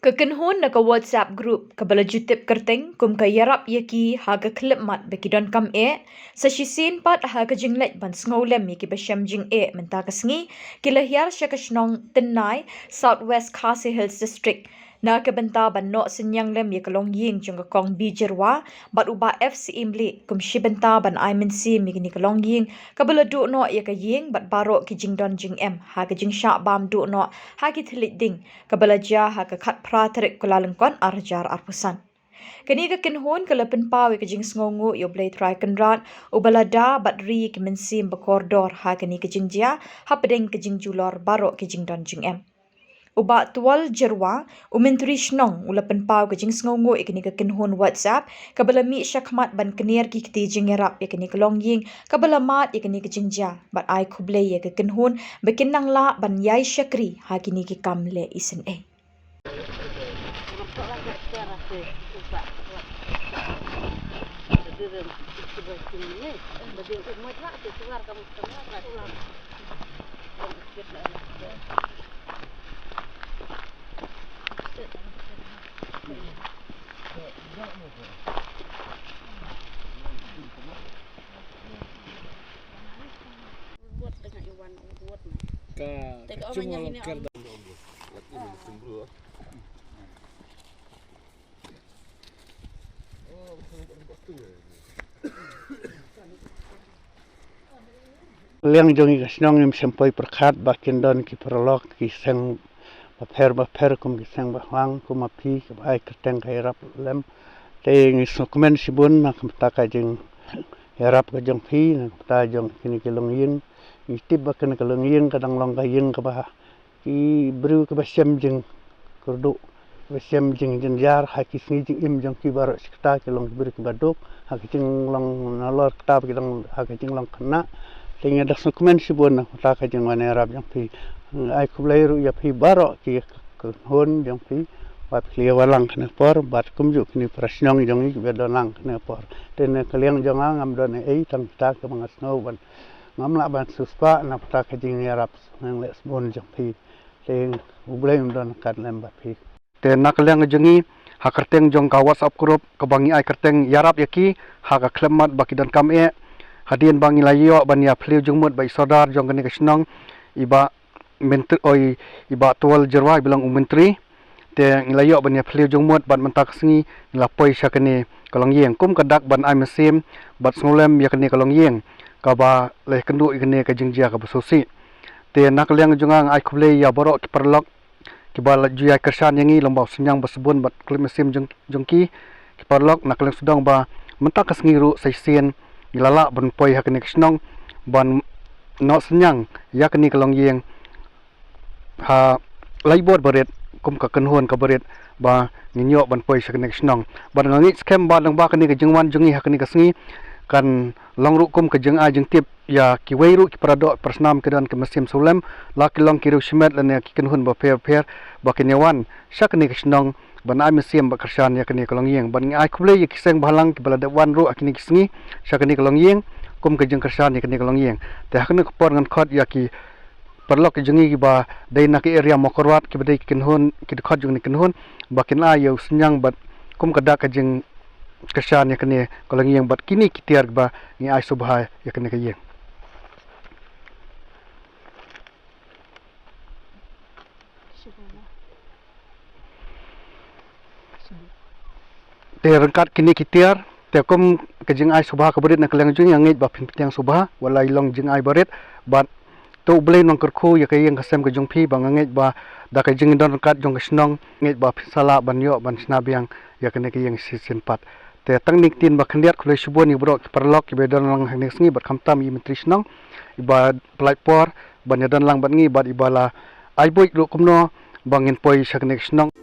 Kekenhun na ka WhatsApp group kabala jutip kerteng kum ka yarap yaki haga klip mat beki don kam sa shisin pat haga jinglet ban snowlem yaki basham jing menta kasngi kilahiar syakashnong tenai Southwest Khasi Hills District na kebenta ban no senyang lem yakalong ying jung kong bijerwa bat uba FC Imli kum shibenta ban aimin sim yaki kalong ying kabala du no yaka ying bat baro ki jing don jing haga jing sha bam du no hagi thilit ding kabala ja haga khat pra tarik kulalengkon arjar arpusan. Kani ka kinhon kalapin pawi ka jing sngongu yo blay try kanran ubalada bat ri ki mensim bakordor ha kani ka jing jia hapdeng ka jing julor baro ki jing don jing Uba tual jerwa umintri shnong ulapan paw ka jing sngongu ikani ka kinhon WhatsApp kabala mi syakmat ban kenir ki kti jing yarap ikani ka longying kabala mat ikani ka jing jia bat ai kublay ya ka kinhon bekinang la ban yai syakri ha kini ki kamle isen Liang jongi kasnong im sempoi perkat bakin don ki perlok ki seng baper kum ki seng bahwang kum api ki ai kerteng kai rap lem te ngi dokumen sibun na kamta ka jing yarap ka jong pi na kamta jong kini ki long yin ni tip bakan ka long yin kadang long ka yin ka bah ki bru ka basem jing kurdu basem jing jin jar ha ki sni jing im jong ki bar sikta ki long bru ki baduk ha ki jing long nalor kta ki long ha ki jing long kana tinggal dah dokumen sibun tak aja mana Arab yang pi, ai kublai ru ya pi baro ki hon yang pi, bat klia walang kena por, bat kumjuk ni prasnong yang ni bedolang kena por, dan kaliang jangan ngam don tang tak ke mangas snow ban, ngam la ban suspa na tak aja ni Arab yang les bon yang pi, ting kublai don kat lembat pi. Dan nak kaliang jengi hakerteng jong ka WhatsApp group kebangi ai kerteng yarap yaki haka klemat baki dan kam hadian bangi layo ban ya phliu jungmut bai sodar jong kani kasnong iba mentri oi iba tual jerwa bilang mentri te layo ban ya phliu jungmut ban mentak sngi lapoi syakani kalong yeng kum kadak ban ai mesim bat snolem ya kani kalong yeng ka ba leh kendu ikani ka jingjia ka besosi te nak liang jungang ai khuble ya borok ki perlok ki bal juya kersan yangi lombau senyang basebun bat klim mesim jongki ki perlok nak liang sudang ba mentak sngi ru saisien ilala ban poi hakni kisnong ban no senyang yakni kalong yeng ha laibot baret kum ka kenhon ka baret ba ninyo ban poi sakni kisnong ban ngangi scam ba dang ba kani ka jingwan jungi hakni kasngi kan longru kum ka jing a jing tip ya ki weiru ki prado persnam kedan ke mesim sulem la ki long kiru shmet lane ki kenhon ba pher ba kinyawan sakni kisnong ban ai mesim ba kersan yakni kalong yeng ban ai khuble ki seng bhalang ki balada wan ru akni kisngi sakni kalong yeng kum ka jing kersan yakni kalong yeng te hakni por ngan khot yaki perlok ki jingi ki ba dai na ki area mokorwat ki badai ki kenhon ki khot jung ni kenhon ba kin a yo senyang bat kum ka da ka jing kersan yakni kalong yeng bat kini ki tiar ba ni ai subha yakni ka yeng te rengkat kini kitiar te kum kejing ai subha kabarit na kaliang jung yang ngit ba pintiang subha walai long jing ai barit bat to blei nong kerkhu ya kayeng kasem ke jung phi ba ngit ba da ka jing don kat jong kesnong ngit ba sala ban yo ban snabiang ya kene ke yang sisin pat te tang nik tin ba khandiat khulai subon ni bro perlok ki bedon long hang sngi bat khamtam yi mentri snong iba plai por ban ya don lang ban ngi bat ibala ai boy lu kumno bangin poi sakne snong